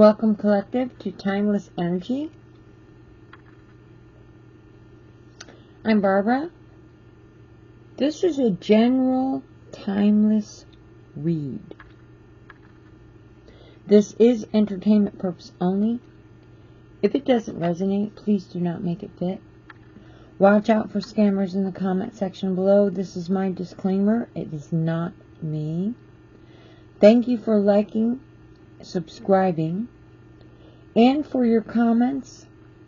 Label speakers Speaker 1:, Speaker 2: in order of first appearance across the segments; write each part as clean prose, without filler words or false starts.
Speaker 1: Welcome, Collective, to Timeless Energy. I'm Barbara. This is a general timeless read. This is entertainment purpose only. If it doesn't resonate, please do not make it fit. Watch out for scammers in the comment section below. This is my disclaimer. It is not me. Thank you for liking, subscribing, and for your comments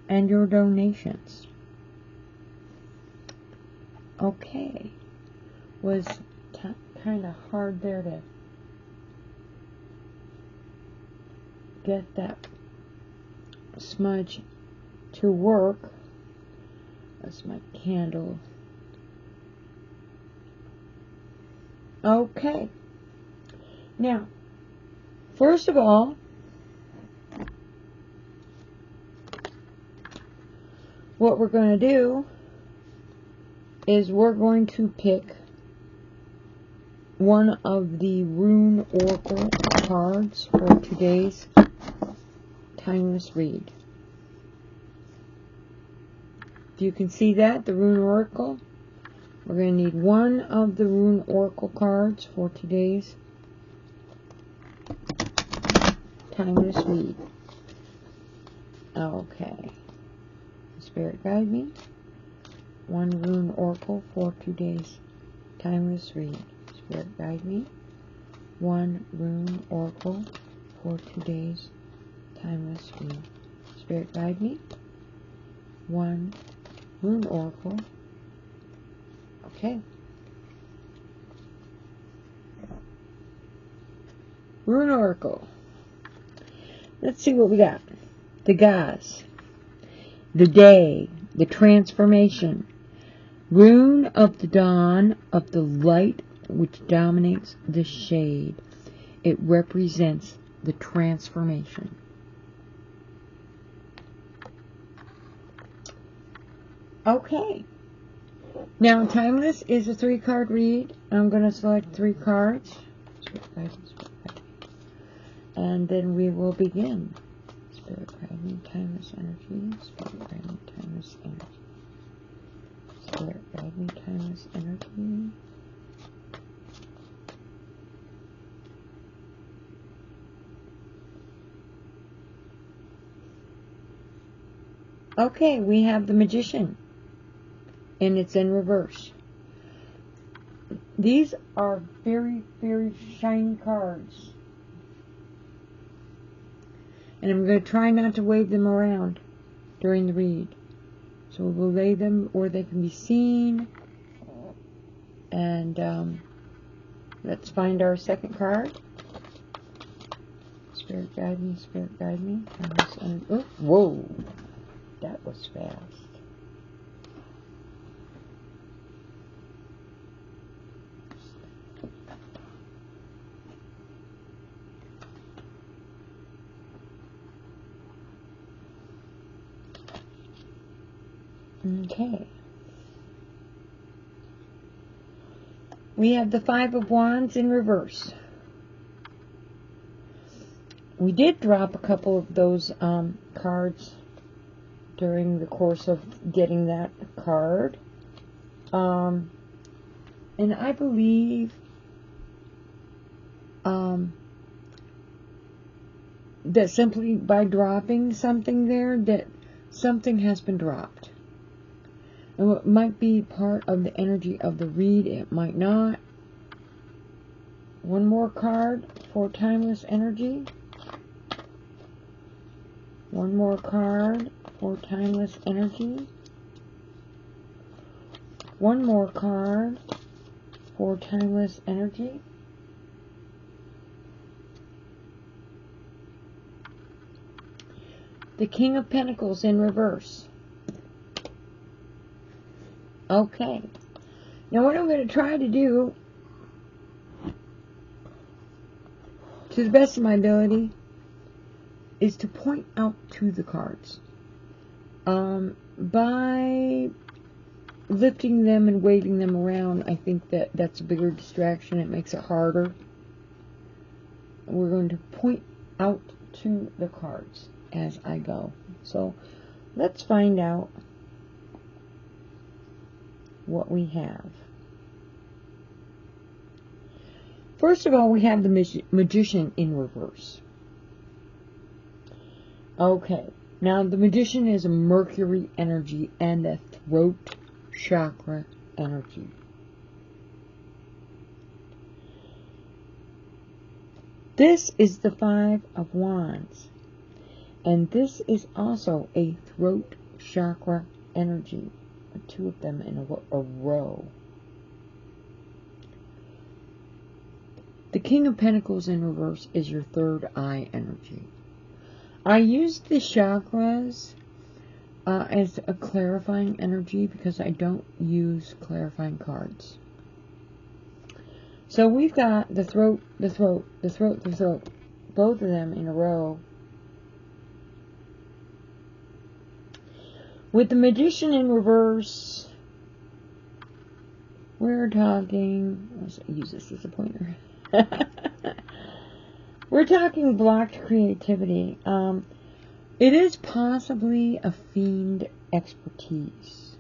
Speaker 1: and your donations. Okay, was kind of hard there to get that smudge to work. That's my candle. Okay. Now, first of all, what we're going to do is we're going to pick one of the Rune Oracle cards for today's timeless read. If you can see that, the Rune Oracle, we're going to need one of the Rune Oracle cards for today's timeless read. Okay. Spirit guide me. One Rune Oracle for today's timeless read. Spirit guide me. One Rune Oracle for today's timeless read. Spirit guide me. One Rune Oracle. Okay. Rune Oracle. Let's see what we got. The gods. The day. The transformation. Rune of the dawn of the light which dominates the shade. It represents the transformation. Okay. Now, timeless is a 3-card read. I'm going to select 3 cards. And then we will begin. Spirit guide me, timeless energy. Spirit guide me, timeless energy. Spirit guide me, timeless energy. Okay, we have the Magician. And it's in reverse. These are very, very shiny cards. And I'm going to try not to wave them around during the read. So we'll lay them where they can be seen. And let's find our second card. Spirit guide me, spirit guide me. Oh, whoa, that was fast. Okay. We have the 5 of Wands in reverse. We did drop a couple of those cards during the course of getting that card. And I believe that simply by dropping something there, that something has been dropped. And it might be part of the energy of the read, it might not. One more card for timeless energy. One more card for timeless energy. One more card for timeless energy. The King of Pentacles in reverse. Okay. Now what I'm going to try to do, to the best of my ability, is to point out to the cards. By lifting them and waving them around, I think that that's a bigger distraction. It makes it harder. We're going to point out to the cards as I go. So let's find out what we have. First of all, we have the Magician in reverse. Okay, now the Magician is a Mercury energy and a throat chakra energy. This is the Five of Wands, and this is also a throat chakra energy. Two of them in a row. The King of Pentacles in reverse is your third eye energy. I used the chakras as a clarifying energy because I don't use clarifying cards. So we've got the throat, the throat, the throat, the throat, both of them in a row. With the Magician in reverse, we're talking, let's use this as a pointer. We're talking blocked creativity. It is possibly a fiend expertise,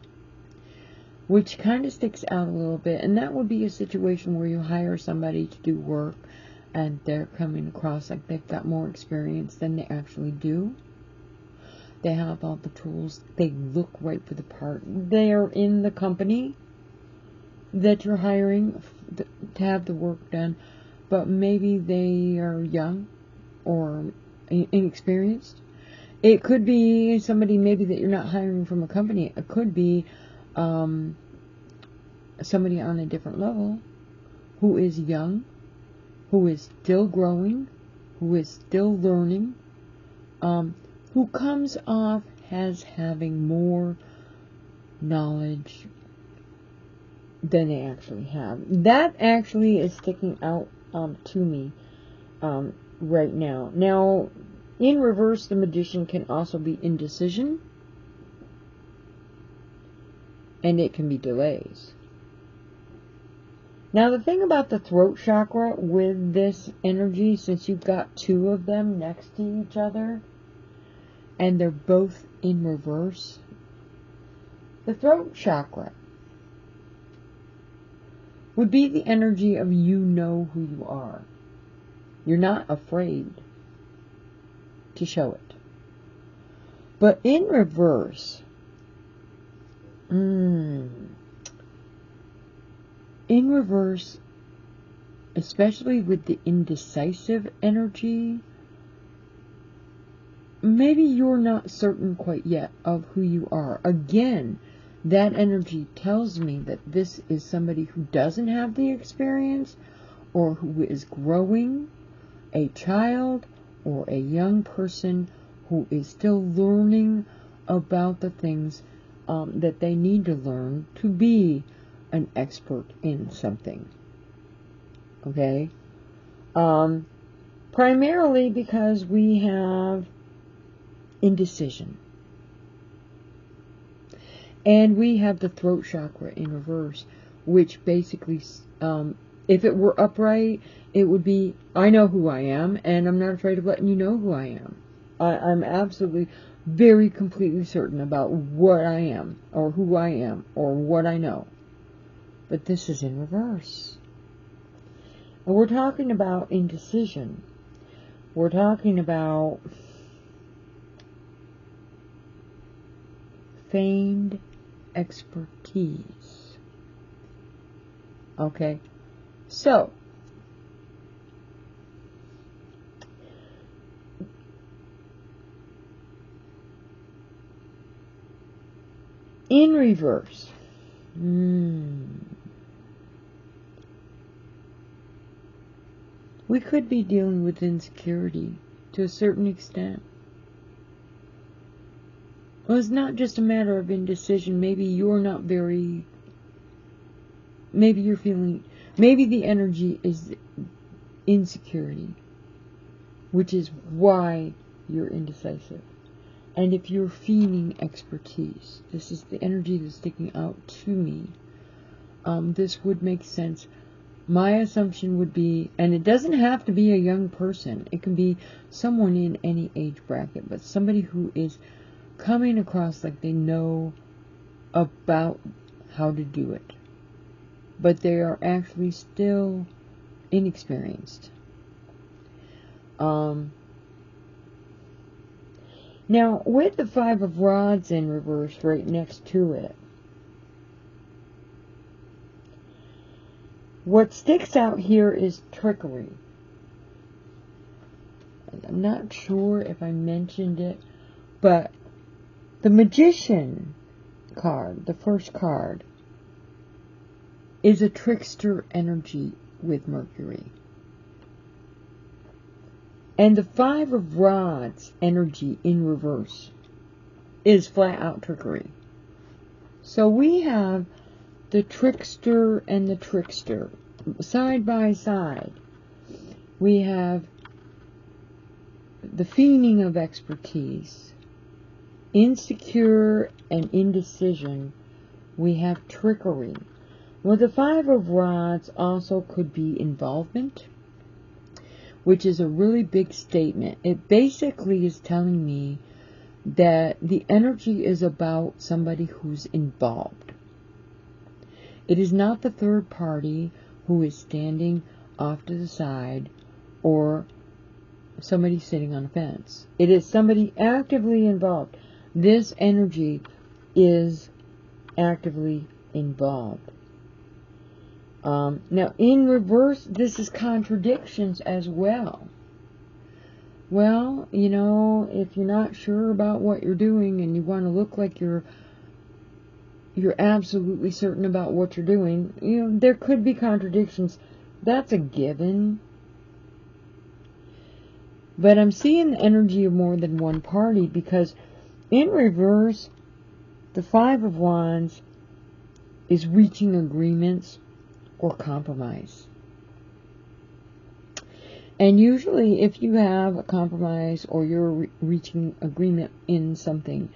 Speaker 1: which kind of sticks out a little bit. And that would be a situation where you hire somebody to do work and they're coming across like they've got more experience than they actually do. They have all the tools. They look right for the part. They are in the company that you're hiring to have the work done, but maybe they are young or inexperienced. It could be somebody maybe that you're not hiring from a company. It could be somebody on a different level who is young, who is still growing, who is still learning, who comes off as having more knowledge than they actually have. That actually is sticking out to me right now. Now, in reverse, the Magician can also be indecision, and it can be delays. Now, the thing about the throat chakra with this energy, since you've got two of them next to each other, and they're both in reverse, the throat chakra would be the energy of you know who you are. You're not afraid to show it. But in reverse, especially with the indecisive energy, maybe you're not certain quite yet of who you are. Again, that energy tells me that this is somebody who doesn't have the experience or who is growing, a child or a young person who is still learning about the things that they need to learn to be an expert in something. Okay? Primarily because we have indecision. And we have the throat chakra in reverse, which basically, if it were upright, it would be, I know who I am, and I'm not afraid of letting you know who I am. I'm absolutely very completely certain about what I am, or who I am, or what I know. But this is in reverse. And we're talking about indecision. We're talking about feigned expertise. Okay? So, in reverse, we could be dealing with insecurity to a certain extent. Well, it's not just a matter of indecision. Maybe you're not very, maybe you're feeling, maybe the energy is insecurity, which is why you're indecisive. And if you're feeling expertise, this is the energy that's sticking out to me. This would make sense my assumption would be, and it doesn't have to be a young person, it can be someone in any age bracket, but somebody who is coming across like they know about how to do it, but they are actually still inexperienced. Now, with the Five of Rods in reverse right next to it, what sticks out here is trickery. I'm not sure if I mentioned it, but the Magician card, the first card, is a trickster energy with Mercury. And the Five of Rods energy in reverse is flat out trickery. So we have the trickster and the trickster side by side. We have the feigning of expertise, insecure and indecision. We have trickery. Well, the Five of Rods also could be involvement, which is a really big statement. It basically is telling me that the energy is about somebody who's involved. It is not the third party who is standing off to the side or somebody sitting on a fence. It is somebody actively involved. This energy is actively involved. Now, in reverse, this is contradictions as well. Well, you know, if you're not sure about what you're doing and you want to look like you're absolutely certain about what you're doing, you know, there could be contradictions. That's a given. But I'm seeing the energy of more than one party, because in reverse, the Five of Wands is reaching agreements or compromise. And usually if you have a compromise or you're reaching agreement in something,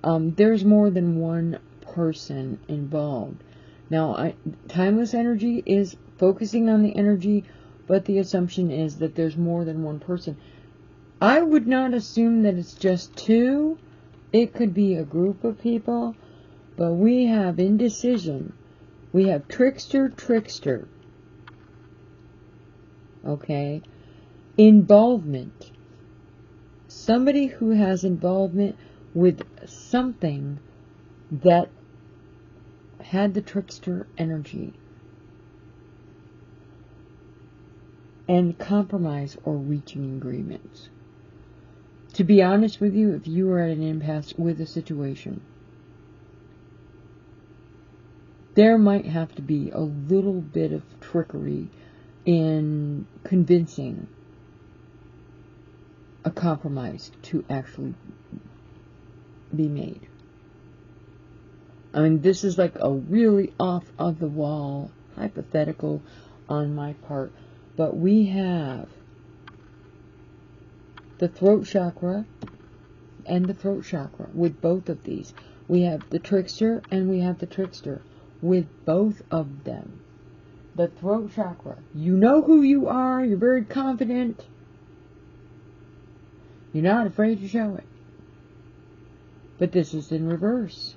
Speaker 1: there's more than one person involved. Now, timeless energy is focusing on the energy, but the assumption is that there's more than one person. I would not assume that it's just two. It could be a group of people, but we have indecision. We have trickster. Okay? Involvement. Somebody who has involvement with something that had the trickster energy. And compromise or reaching agreements. To be honest with you, if you are at an impasse with a situation, there might have to be a little bit of trickery in convincing a compromise to actually be made. I mean, this is like a really off of the wall hypothetical on my part, but we have the throat chakra and the throat chakra with both of these. We have the trickster and we have the trickster with both of them. The throat chakra, you know who you are, you're very confident, you're not afraid to show it. But this is in reverse.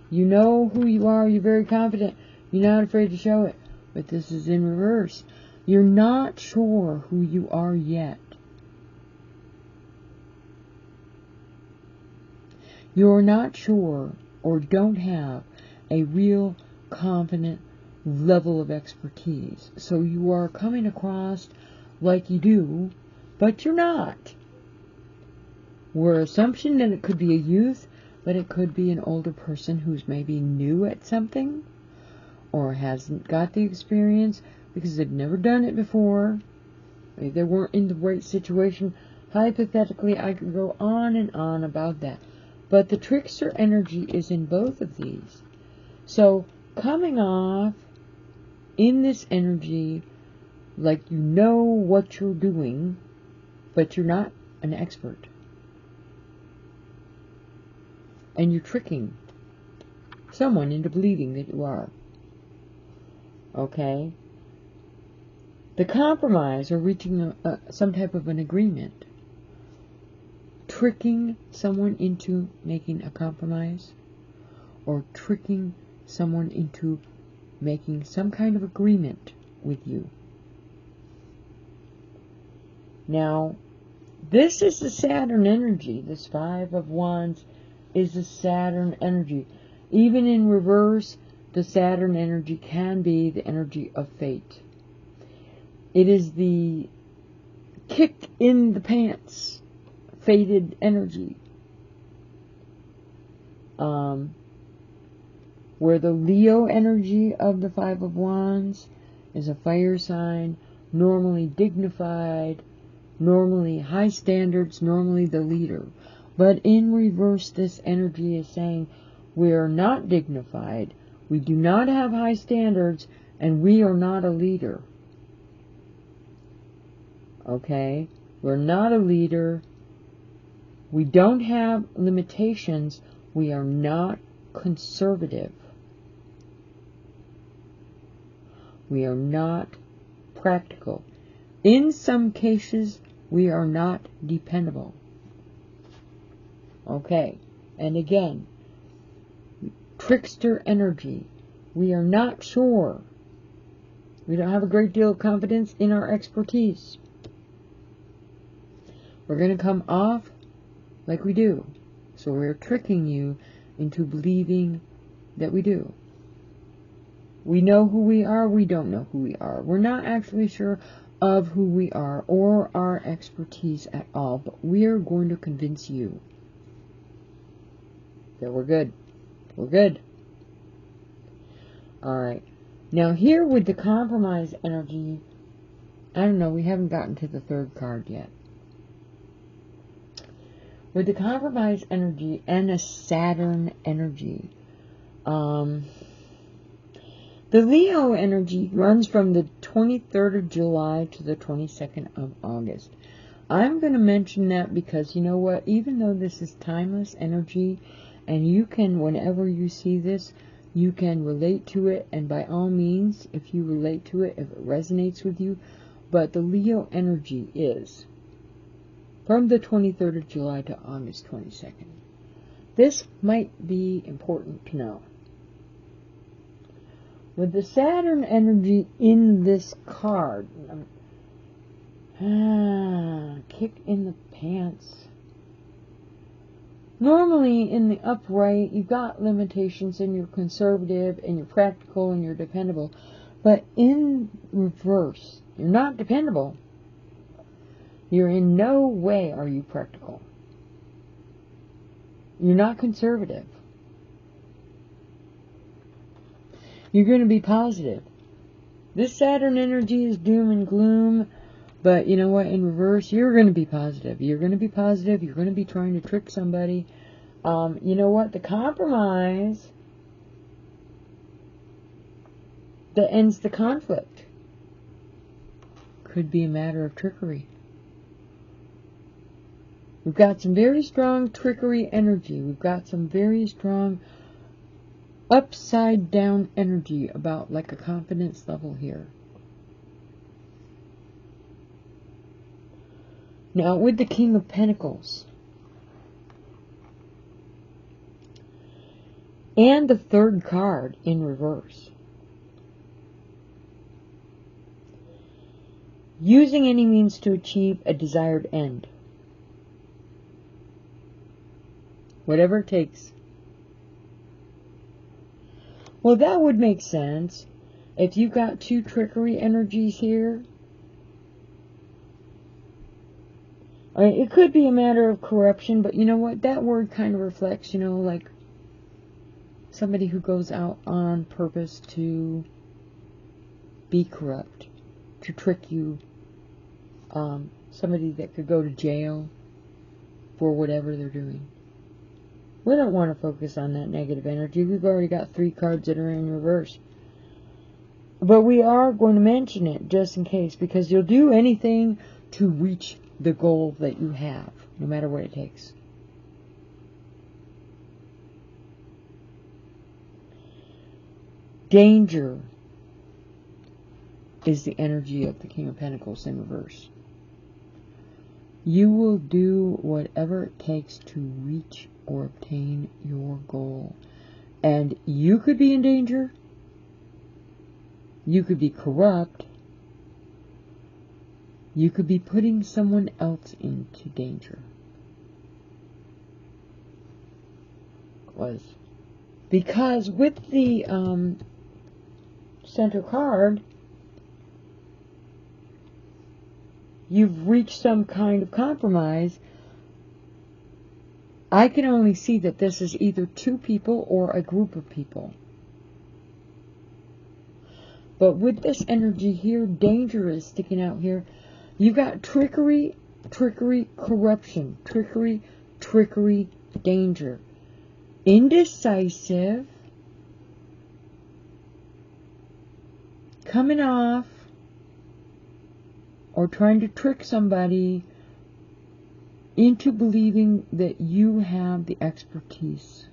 Speaker 1: You know who you are, you're very confident, you're not afraid to show it. But this is in reverse. You're not sure who you are yet. You're not sure or don't have a real confident level of expertise. So you are coming across like you do, but you're not. We're assumption that it could be a youth, but it could be an older person who's maybe new at something or hasn't got the experience because they've never done it before. Maybe they weren't in the right situation. Hypothetically, I could go on and on about that. But the trickster energy is in both of these. So, coming off in this energy like you know what you're doing, but you're not an expert. And you're tricking someone into believing that you are. Okay? The compromise, or reaching some type of an agreement, tricking someone into making a compromise, or tricking someone into making some kind of agreement with you. Now, this is the Saturn energy. This Five of Wands is the Saturn energy. Even in reverse, the Saturn energy can be the energy of fate. It is the kick in the pants, fated energy. Where the Leo energy of the Five of Wands is a fire sign, normally dignified, normally high standards, normally the leader. But in reverse, this energy is saying we are not dignified, we do not have high standards, and we are not a leader. Okay? We're not a leader. We don't have limitations. We are not conservative. We are not practical. In some cases, we are not dependable. Okay, and again, trickster energy. We are not sure. We don't have a great deal of confidence in our expertise. We're going to come off like we do. So we're tricking you into believing that we do. We know who we are, we don't know who we are. We're not actually sure of who we are or our expertise at all, but we're going to convince you that we're good. We're good. Alright. Now here with the compromise energy, I don't know, we haven't gotten to the third card yet. With the compromise energy and a Saturn energy, the Leo energy runs from the 23rd of July to the 22nd of August. I'm going to mention that because, you know what, even though this is timeless energy, and you can, whenever you see this, you can relate to it, and by all means, if you relate to it, if it resonates with you, but the Leo energy is from the 23rd of July to August 22nd. This might be important to know. With the Saturn energy in this card, kick in the pants. Normally in the upright, you've got limitations and you're conservative and you're practical and you're dependable. But in reverse, you're not dependable. You're in no way are you practical. You're not conservative. You're going to be positive. This Saturn energy is doom and gloom, but you know what? In reverse, you're going to be positive. You're going to be positive. You're going to be trying to trick somebody. You know what? The compromise that ends the conflict could be a matter of trickery. We've got some very strong trickery energy. We've got some very strong upside down energy about like a confidence level here. Now with the King of Pentacles and the third card in reverse, using any means to achieve a desired end, whatever it takes. Well, that would make sense if you've got two trickery energies here. I mean, it could be a matter of corruption, but you know what? That word kind of reflects, you know, like somebody who goes out on purpose to be corrupt, to trick you. Somebody that could go to jail for whatever they're doing. We don't want to focus on that negative energy. We've already got 3 cards that are in reverse. But we are going to mention it just in case, because you'll do anything to reach the goal that you have, no matter what it takes. Danger. is the energy of the King of Pentacles in reverse. You will do whatever it takes to reach or obtain your goal. And you could be in danger. You could be corrupt. You could be putting someone else into danger. Because with the center card, you've reached some kind of compromise. I can only see that this is either two people or a group of people. But with this energy here, danger is sticking out here. You got trickery, corruption, trickery, danger. Indecisive, coming off, or trying to trick somebody into believing that you have the expertise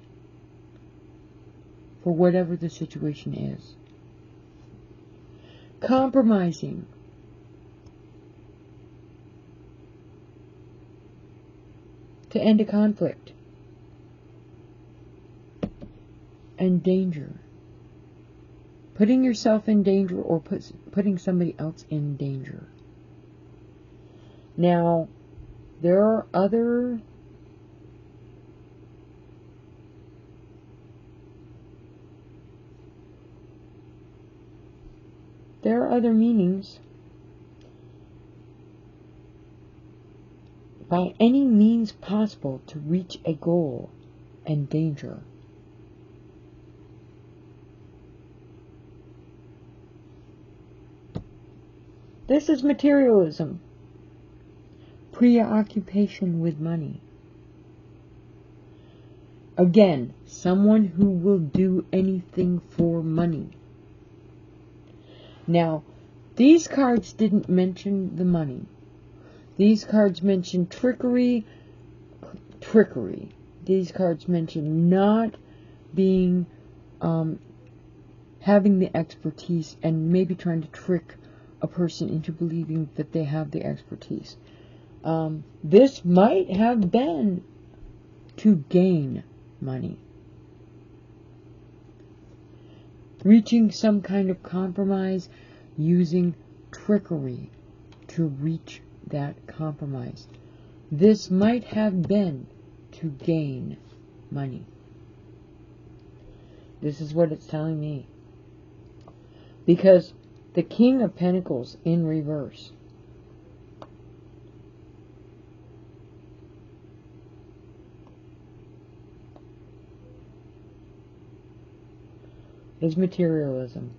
Speaker 1: for whatever the situation is. Compromising. To end a conflict. And danger. Putting yourself in danger or putting somebody else in danger. Now, there are other meanings. By any means possible to reach a goal and danger. This is materialism. Preoccupation with money. Again, someone who will do anything for money. Now, these cards didn't mention the money. These cards mention trickery. These cards mention not being, having the expertise and maybe trying to trick a person into believing that they have the expertise. This might have been to gain money. Reaching some kind of compromise using trickery to reach that compromise. This might have been to gain money. This is what it's telling me. Because the King of Pentacles in reverse is materialism.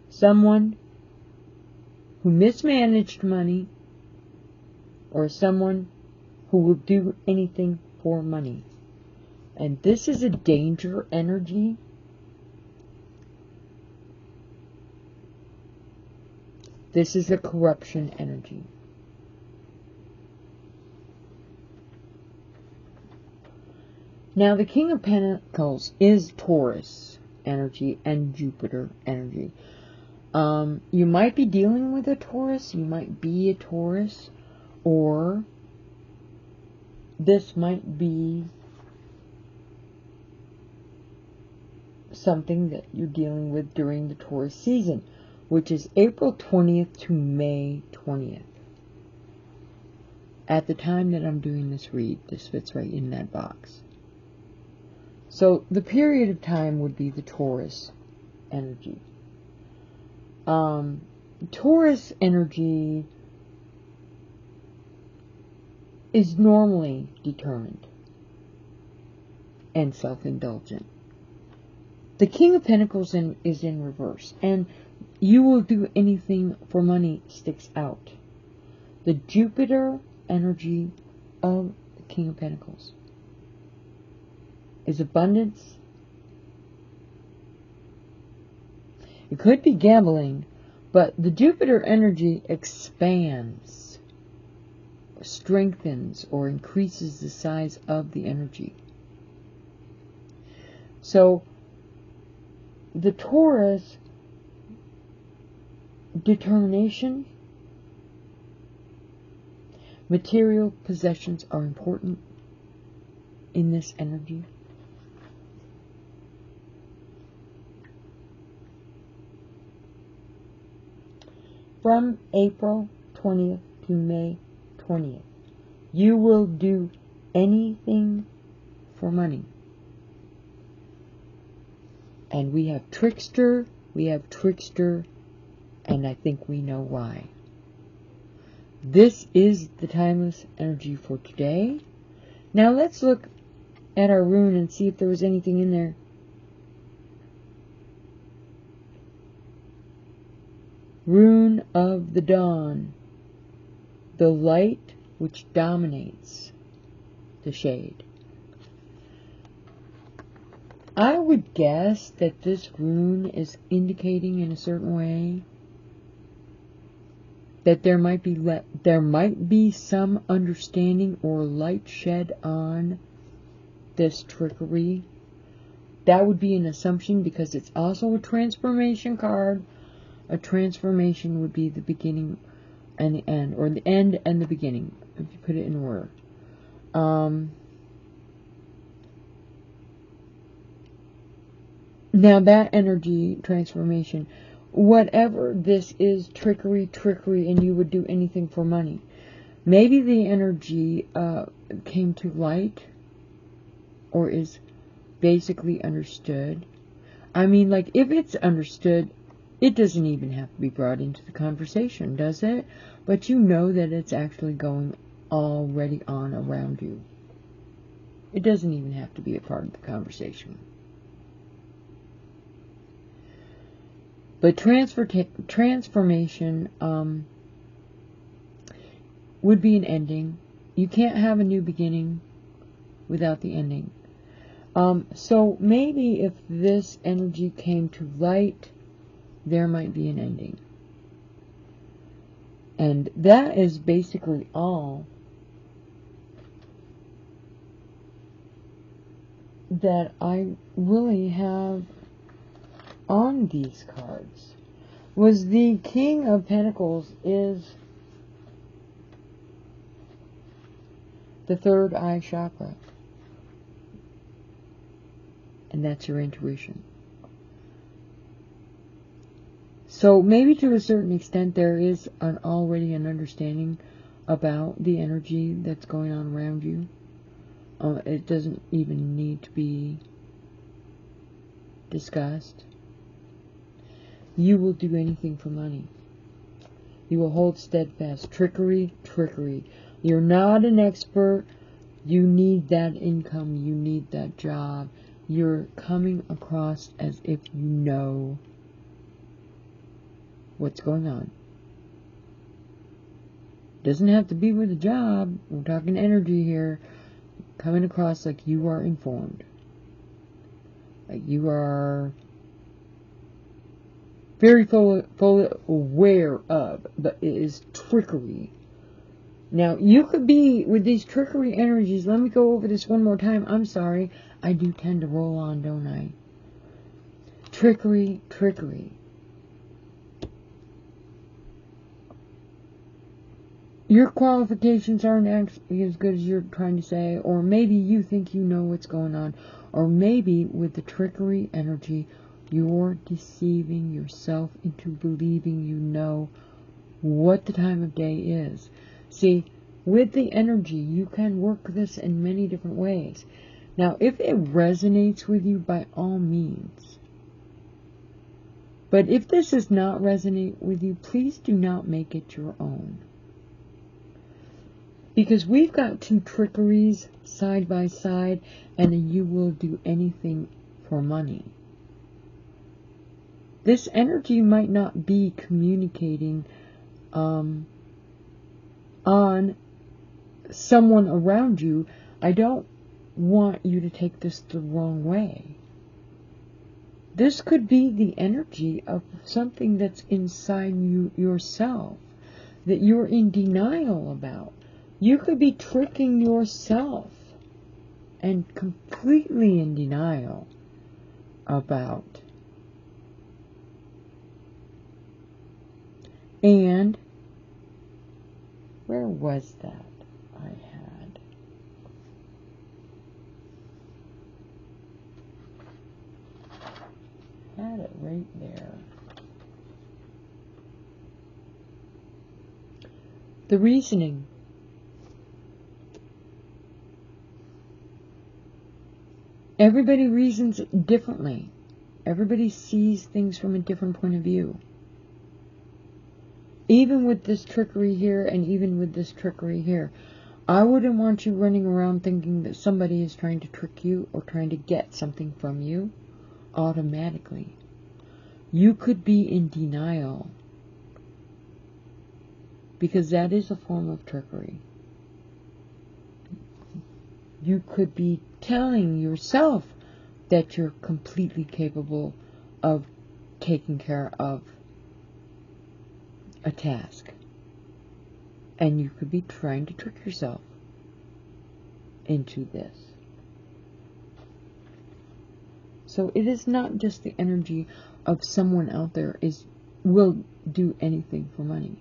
Speaker 1: Someone who mismanaged money, or someone who will do anything for money. And this is a danger energy. This is a corruption energy. Now, the King of Pentacles is Taurus energy and Jupiter energy. You might be dealing with a Taurus, you might be a Taurus, or this might be something that you're dealing with during the Taurus season, which is April 20th to May 20th. At the time that I'm doing this read, this fits right in that box. So the period of time would be the Taurus energy. Taurus energy is normally determined and self-indulgent. The King of Pentacles is in reverse, and you will do anything for money sticks out. The Jupiter energy of the King of Pentacles is abundance. It could be gambling, but the Jupiter energy expands, strengthens, or increases the size of the energy. So, the Taurus, determination, material possessions are important in this energy. From April 20th to May 20th, you will do anything for money. And we have trickster, and I think we know why. This is the timeless energy for today. Now let's look at our rune and see if there was anything in there. Rune of the dawn, the light which dominates the shade. I would guess that this rune is indicating in a certain way that there might be some understanding or light shed on this trickery. That would be an assumption because it's also a transformation card. A transformation would be the beginning and the end, or the end and the beginning, if you put it in order. Now that energy transformation, whatever this is, trickery, and you would do anything for money. Maybe the energy came to light or is basically understood. I mean, like, if it's understood, it doesn't even have to be brought into the conversation, does it? But you know that it's actually going already on around you. It doesn't even have to be a part of the conversation. But transformation would be an ending. You can't have a new beginning without the ending. So maybe if this energy came to light, there might be an ending. And that is basically all that I really have on these cards. Was the King of Pentacles is the third eye chakra. And that's your intuition. So maybe to a certain extent there is already an understanding about the energy that's going on around you. It doesn't even need to be discussed. You will do anything for money. You will hold steadfast. Trickery. You're not an expert. You need that income. You need that job. You're coming across as if you know what's going on. Doesn't have to be with a job. We're talking energy here. Coming across like you are informed. Like you are very fully aware of, but it is trickery. Now, you could be, with these trickery energies, let me go over this one more time. I'm sorry. I do tend to roll on, don't I? Trickery. Your qualifications aren't actually as good as you're trying to say, or maybe you think you know what's going on, or maybe with the trickery energy, you're deceiving yourself into believing you know what the time of day is. See, with the energy, you can work this in many different ways. Now, if it resonates with you, by all means. But if this does not resonate with you, please do not make it your own. Because we've got two trickeries side by side, and you will do anything for money. This energy might not be communicating on someone around you. I don't want you to take this the wrong way. This could be the energy of something that's inside you yourself that you're in denial about. You could be tricking yourself and completely in denial about And where was that I had it right there. The reasoning. Everybody reasons differently. Everybody sees things from a different point of view. Even with this trickery here and even with this trickery here, I wouldn't want you running around thinking that somebody is trying to trick you or trying to get something from you automatically. You could be in denial, because that is a form of trickery. You could be telling yourself that you're completely capable of taking care of a task. And you could be trying to trick yourself into this. So it is not just the energy of someone out there will do anything for money.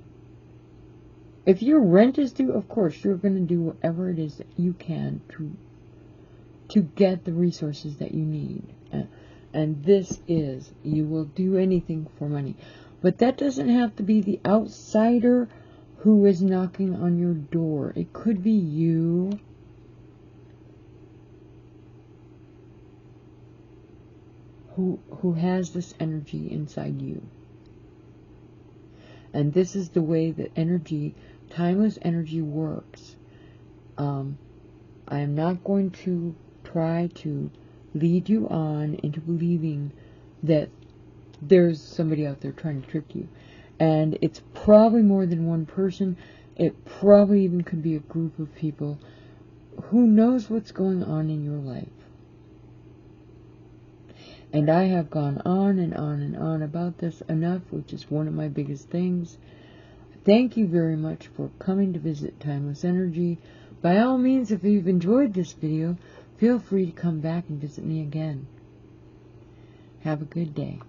Speaker 1: If your rent is due, of course, you're going to do whatever it is that you can to get the resources that you need. And this is, you will do anything for money. But that doesn't have to be the outsider who is knocking on your door. It could be you. Who has this energy inside you. And this is the way that energy, timeless energy, works. I am not going to try to lead you on into believing that there's somebody out there trying to trick you. And it's probably more than one person. It probably even could be a group of people. Who knows what's going on in your life? And I have gone on and on and on about this enough, which is one of my biggest things. Thank you very much for coming to visit Timeless Energy. By all means, if you've enjoyed this video, feel free to come back and visit me again. Have a good day.